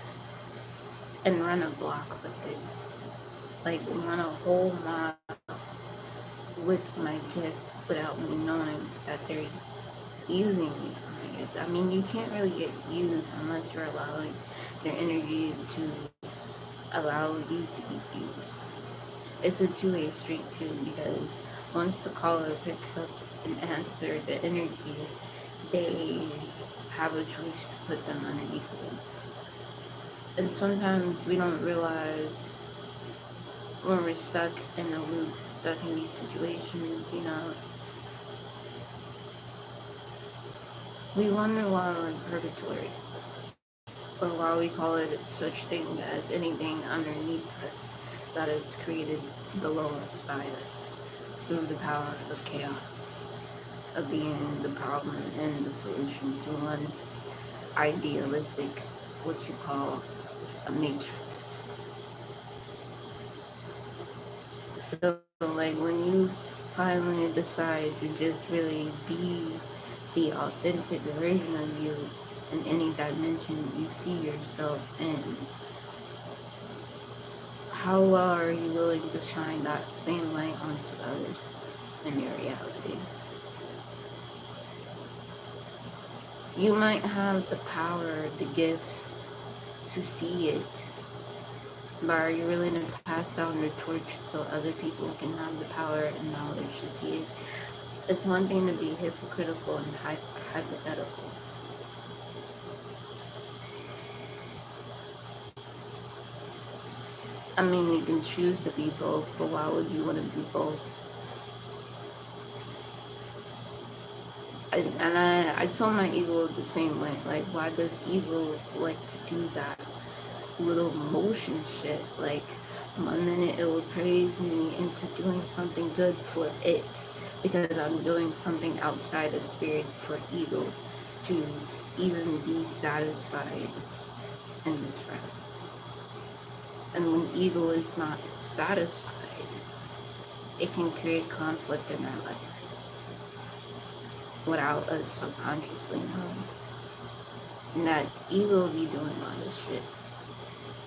and run a block with it. Like run a whole mob with my gift without me knowing that they're using me for my gift. I mean, you can't really get used unless you're allowing your energy to allow you to be used. It's a two-way street too, because once the caller picks up and answer the energy, they have a choice to put them underneath them. And sometimes we don't realize when we're stuck in a loop, stuck in these situations, you know, we wonder why we're in purgatory, or why we call it such thing as anything underneath us that is created below us by us through the power of chaos, of being the problem and the solution to one's idealistic, what you call a matrix. So like when you finally decide to just really be the authentic version of you in any dimension you see yourself in, how well are you willing to shine that same light onto others in your reality? You might have the power, the gift to see it, but are you willing to pass down the torch so other people can have the power and knowledge to see it? It's one thing to be hypocritical and hypothetical. I mean, you can choose to be both, but why would you want to be both? I saw my ego the same way. Like, why does ego like to do that little motion shit? Like, one minute it will praise me into doing something good for it because I'm doing something outside of spirit for ego to even be satisfied in this realm. And when ego is not satisfied, it can create conflict in our life without us subconsciously knowing. And that ego be doing all this shit.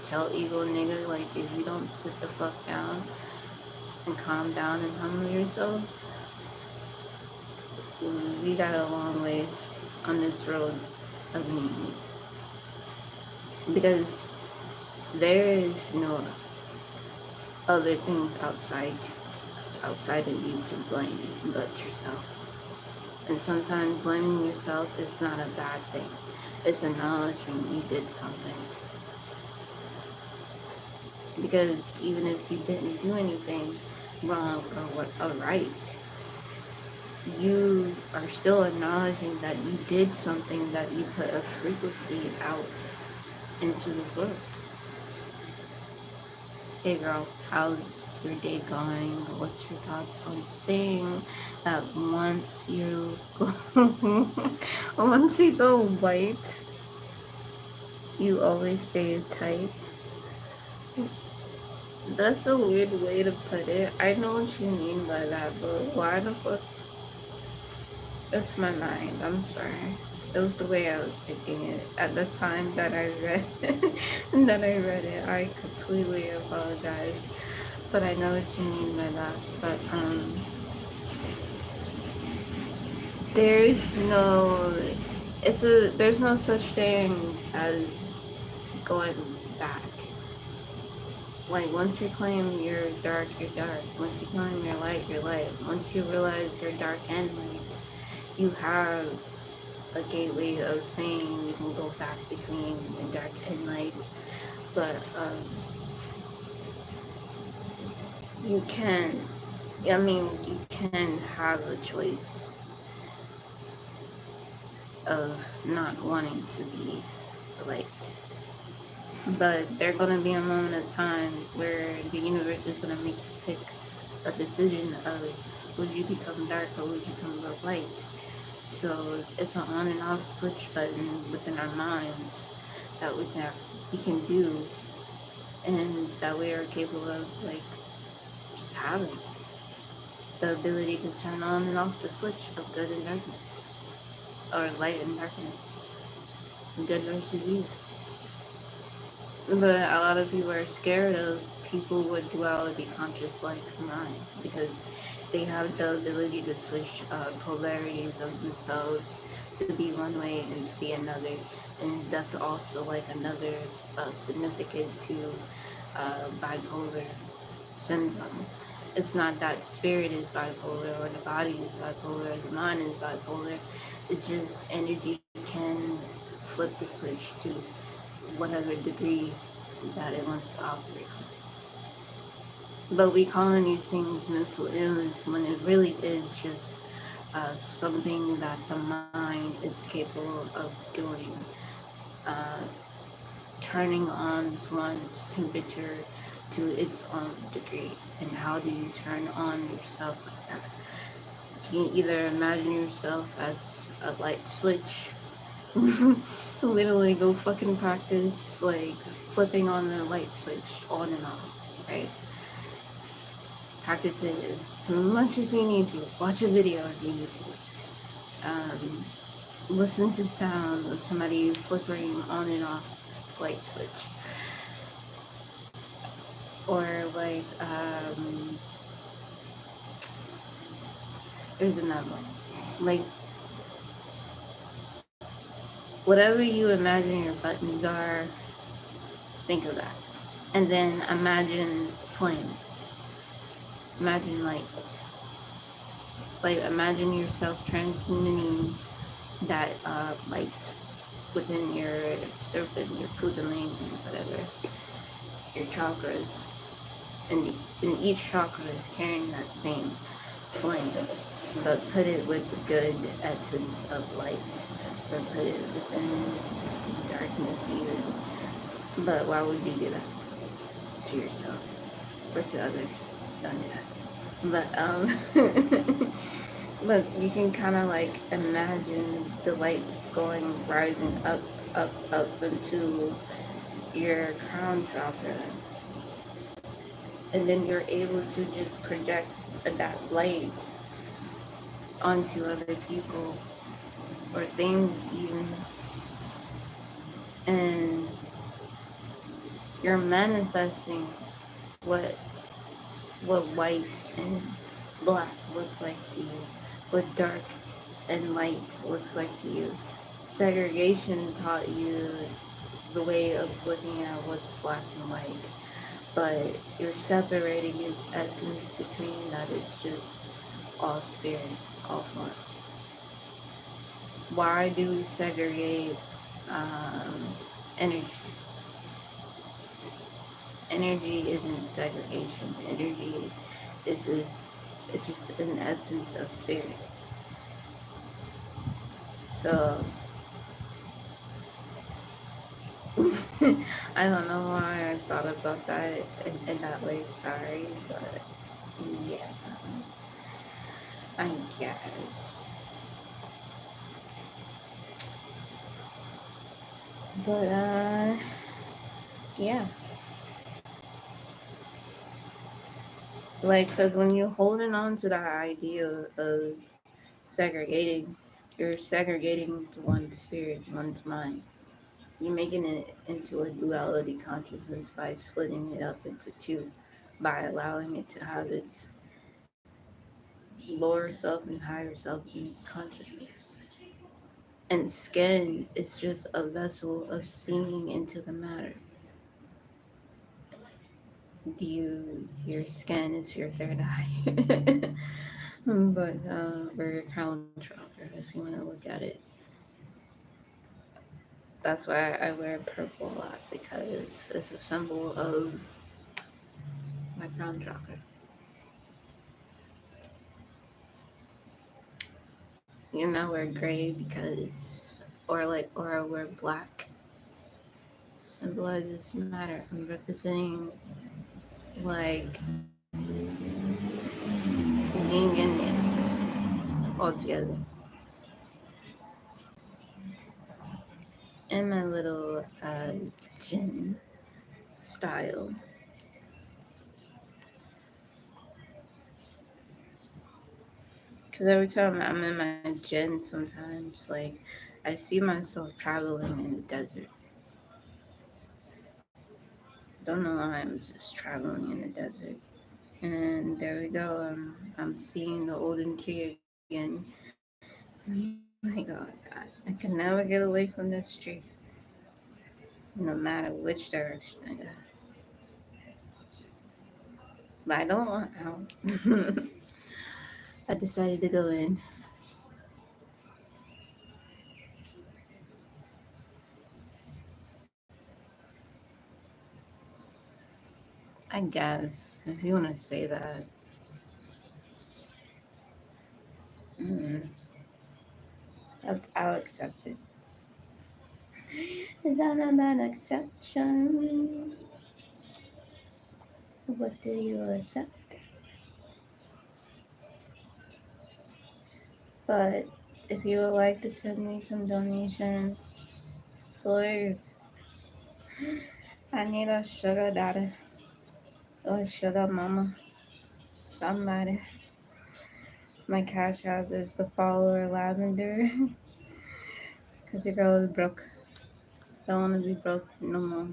Tell ego nigga, like, if you don't sit the fuck down and calm down and humble yourself, we got a long way on this road of meeting. Because there is no other things outside of you to blame but yourself. And sometimes blaming yourself is not a bad thing. It's acknowledging you did something. Because even if you didn't do anything wrong or right, you are still acknowledging that you did something, that you put a frequency out into this world. Hey girl, how's your day going? What's your thoughts on saying that once you go white, you always stay tight? That's a weird way to put it. I know what you mean by that, but why the fuck? That's my mind. I'm sorry. It was the way I was thinking it at the time that I read it. I completely apologize, but I know what you mean by that. But there's no, there's no such thing as going back. Like, once you claim you're dark, you're dark. Once you claim you're light, you're light. Once you realize you're dark and light, you have a gateway of saying you can go back between the dark and light. But you can, you can have a choice of not wanting to be light. But there's going to be a moment of time where the universe is going to make you pick a decision of would you become dark or would you become light. So it's an on and off switch button within our minds that we can do and that we are capable of like just having the ability to turn on and off the switch of good and darkness, or light and darkness, good versus evil. But a lot of people are scared of people with duality conscious like mine because they have the ability to switch polarities of themselves to be one way and to be another. And that's also like another significant to bipolar syndrome. It's not that spirit is bipolar or the body is bipolar or the mind is bipolar. It's just energy can flip the switch to whatever degree that it wants to operate on. But we calling these things mental illness when it really is just something that the mind is capable of doing. Uh, Turning on one's temperature to its own degree. And how do you turn on yourself like that? You can either imagine yourself as a light switch. Literally go fucking practice like flipping on the light switch on and off, right? Practice it as much as you need to. Watch a video if you need to. Listen to the sound of somebody flickering on and off light switch. Or like, there's another one. Like, whatever you imagine your buttons are, think of that. And then imagine flames. Imagine light. Like, imagine yourself transmitting that light within your serpent, your kundalini, whatever, your chakras. And each chakra is carrying that same flame, but put it with the good essence of light, or put it within darkness even. But why would you do that to yourself or to others? Don't do that. But but you can kind of like imagine the light going rising up into your crown chakra, and then you're able to just project that light onto other people or things even, and you're manifesting what white and black look like to you, what dark and light looks like to you. Segregation taught you the way of looking at what's black and white, but you're separating its essence between that it's just all spirit, all forms. Why do we segregate energy? Energy isn't segregation. Energy is it's just an essence of spirit. So I don't know why I thought about that in that way. Sorry, but yeah, I guess. But yeah. Like, cause when you're holding on to that idea of segregating, you're segregating to one's spirit, one's mind. You're making it into a duality consciousness by splitting it up into two, by allowing it to have its lower self and higher self in its consciousness. And skin is just a vessel of seeing into the matter. Your skin is your third eye. But or your crown chakra, if you want to look at it. That's why I wear purple a lot, because it's a symbol of my crown chakra. You know, I wear gray because, or I wear black. Symbolizes matter. I'm representing like being in it all together. And my little gin style. Because every time I'm in my gym, sometimes, like, I see myself traveling in the desert. Don't know why, I'm just traveling in the desert. And there we go. I'm seeing the olden tree again. Oh my god, I can never get away from this tree, no matter which direction I go. But I don't want out. I decided to go in. I guess, if you want to say that. Mm, I'll accept it. Is that an exception? What do you accept? But if you would like to send me some donations, please. I need a sugar daddy or sugar mama. Somebody. My cash app is the follower lavender. Cause the girl is broke. Don't wanna be broke no more.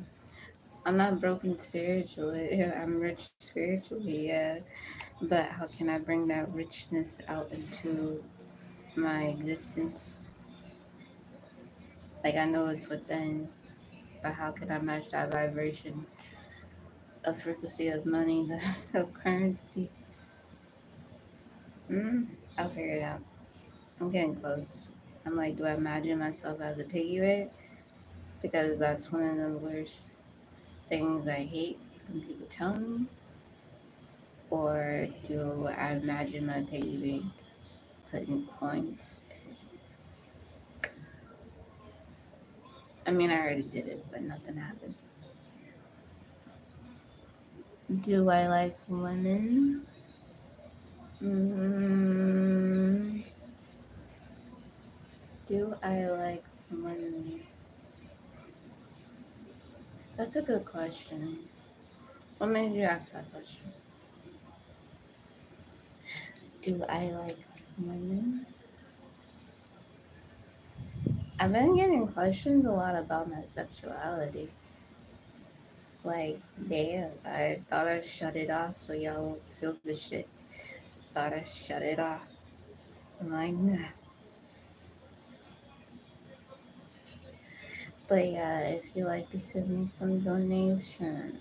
I'm not broken spiritually. I'm rich spiritually, yeah. But how can I bring that richness out into my existence? Like I know it's within, but how can I match that vibration of frequency of money, the of currency? I'll figure it out. I'm getting close. I'm like, do I imagine myself as a piggy bank? Because that's one of the worst things I hate when people tell me. Or do I imagine my piggy bank putting coins? I mean, I already did it, but nothing happened. Do I like women? Mm, do I like women? That's a good question. What made you ask that question? Do I like women? I've been getting questions a lot about my sexuality. Like, damn, I thought I shut it off so y'all won't feel the shit. Thought I shut it off. I'm like, nah. But yeah, if you like to send me some donations,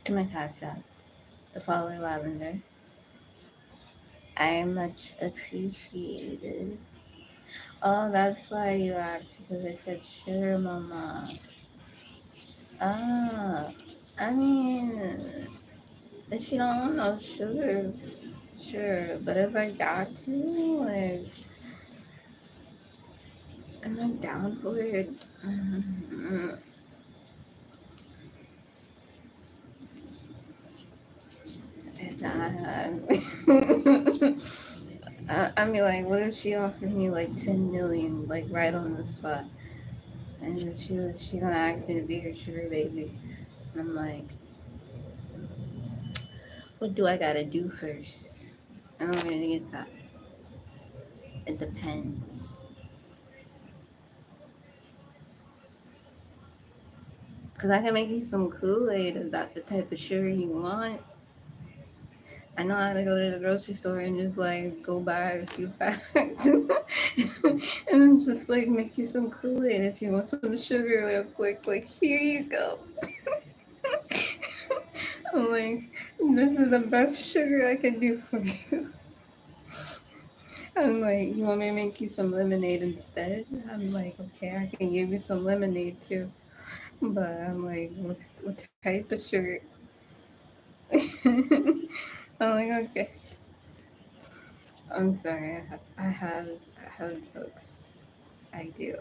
to my cash app, the follower lavender, I much appreciated. Oh, that's why you asked because I said sure, mama. Ah, I mean, if you don't want no sugar, sure. But if I got to, like, I'm not down for it. It's not. I mean, like, what if she offered me like 10 million, like right on the spot, and then she gonna ask me to be her sugar baby? And I'm like, what do I gotta do first in order to get that? It depends. Cause I can make you some Kool-Aid if that's the type of sugar you want. I know how to go to the grocery store and just like go buy a few packs and then just like make you some Kool-Aid if you want some sugar real quick. Like, here you go. I'm like, this is the best sugar I can do for you. I'm like, you want me to make you some lemonade instead? I'm like, okay, I can give you some lemonade too. But I'm like, what type of sugar? I'm like, okay. I'm sorry. I have jokes. I do.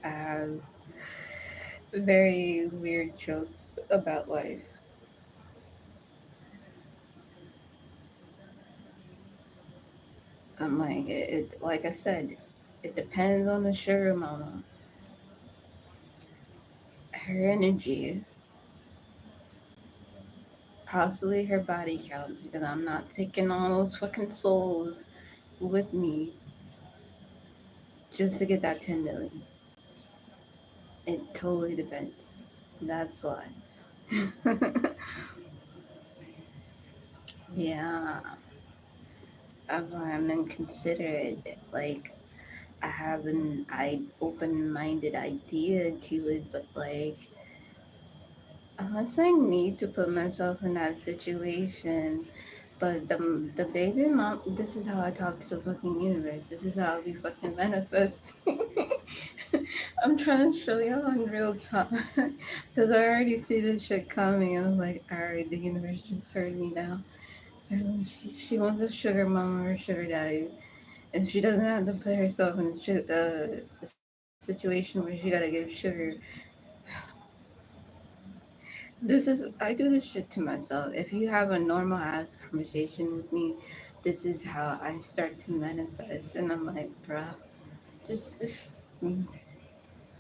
I have very weird jokes about life. I'm like, like I said, It depends on the sugar mama, her energy, possibly her body count, because I'm not taking all those fucking souls with me just to get that 10 million. It totally depends. That's why. Yeah, that's why I'm inconsiderate. Like, I have an open-minded idea to it, but like, unless I need to put myself in that situation, but the baby mom, this is how I talk to the fucking universe. This is how we fucking manifest. I'm trying to show y'all in real time because I already see this shit coming. I'm like, alright, the universe just heard me now. She wants a sugar mama or sugar daddy. If she doesn't have to put herself in a situation where she gotta give sugar, I do this shit to myself. If you have a normal ass conversation with me, this is how I start to manifest, and I'm like, bruh, just, just,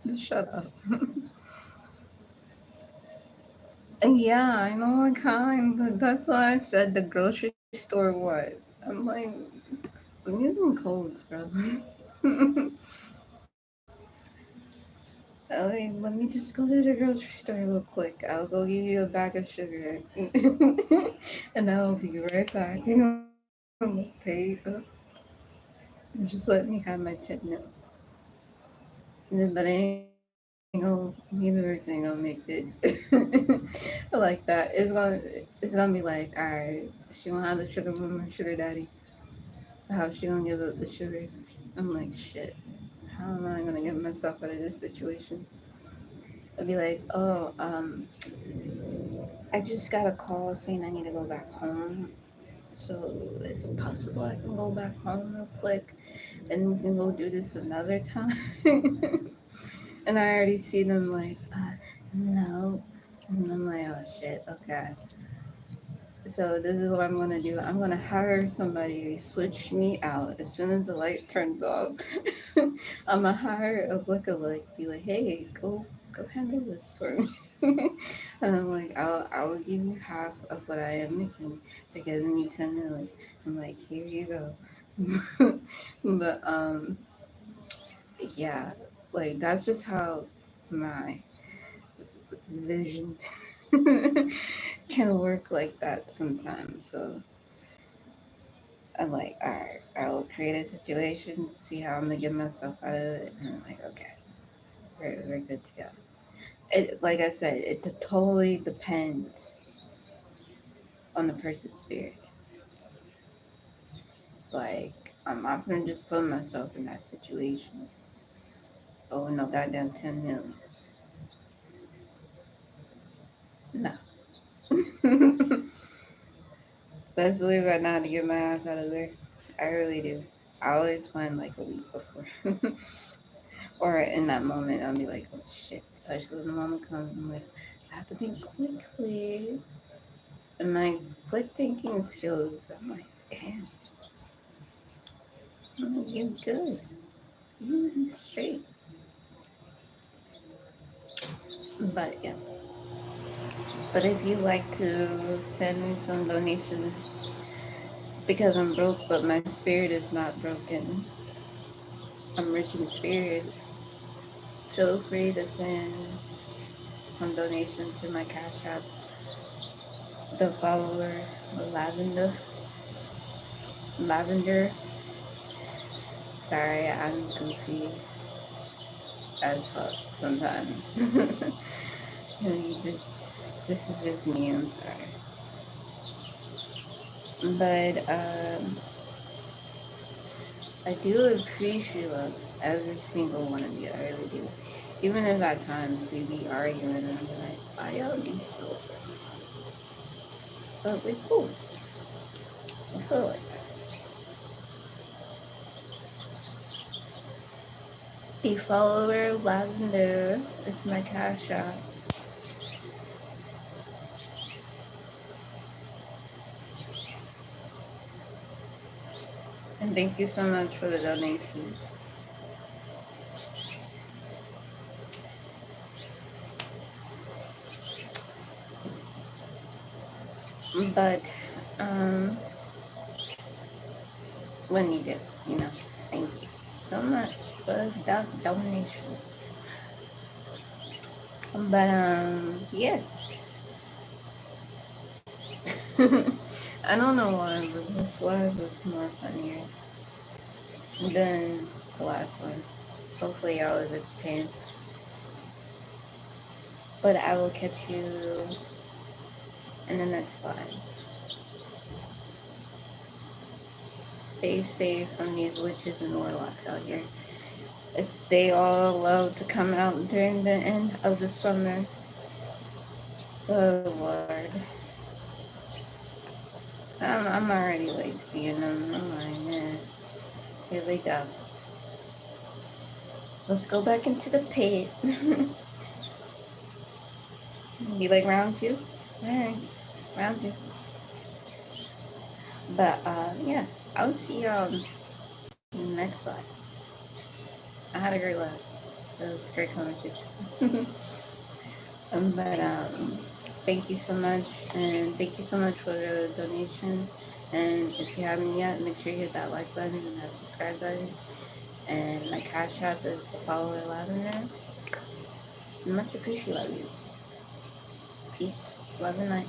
just shut up. And yeah, I know what kind, but that's why I said the grocery store. What? I'm like, I'm using codes, bro. Like, let me just go to the grocery store real quick. I'll go give you a bag of sugar, and I'll be right back. You know, I'm gonna pay up. Just let me have my 10 mil. But I ain't gonna, universe ain't gonna make it like that. It's gonna be like, alright, she gonna have the sugar mama, sugar daddy. How she gonna give up the sugar? I'm like, shit. How am I gonna get myself out of this situation? I'd be like, oh, I just got a call saying I need to go back home. So is it possible I can go back home real quick and we can go do this another time? And I already see them like, no. And I'm like, oh shit, okay. So this is what I'm gonna do. I'm gonna hire somebody to switch me out as soon as the light turns off. I'm gonna hire a lookalike, be like, hey, go handle this for me. And I'm like, I will give you half of what I am making for giving me 10 million. I'm like, here you go. But yeah, like that's just how my vision can work like that sometimes. So I'm like, all right, I will create a situation, see how I'm gonna get myself out of it, and I'm like, okay, we're good to go. It, like I said, it totally depends on the person's spirit. Like, I'm not gonna just put myself in that situation. Oh no, goddamn 10 million. No. Especially if I know how to get my ass out of there. I really do. I always find like a week before. Or in that moment, I'll be like, oh shit. Especially when the moment comes, I'm like, I have to think quickly. And my quick thinking skills, I'm like, damn, you good. You straight. But yeah. But if you like to send me some donations, because I'm broke, but my spirit is not broken. I'm rich in spirit. Feel free to send some donation to my cash app, the follower lavender. Sorry, I'm goofy as fuck sometimes. This is just me. I'm sorry, but I do appreciate every single one of you. I really do. Even if at times we be arguing and I'm like, why y'all be so? But we cool. We cool like that. The follower lavender is my cash app. And thank you so much for the donation. But when you do, you know, thank you so much for that donation. But yes. I don't know why, but this live was more funnier than the last one. Hopefully I was entertained. But I will catch you in the next live. Stay safe from these witches and warlocks out here. As they all love to come out during the end of the summer. Oh Lord. I'm already like seeing them. I'm like, man, here we go. Let's go back into the pit. Be like round two? Alright, round two. But yeah, I'll see y'all next slide. I had a great laugh. It was a great conversation. But thank you so much, and thank you so much for the donation. And if you haven't yet, make sure you hit that like button and that subscribe button. And my cash app is thefollowerlavender. Much appreciate you. Peace, love, and light.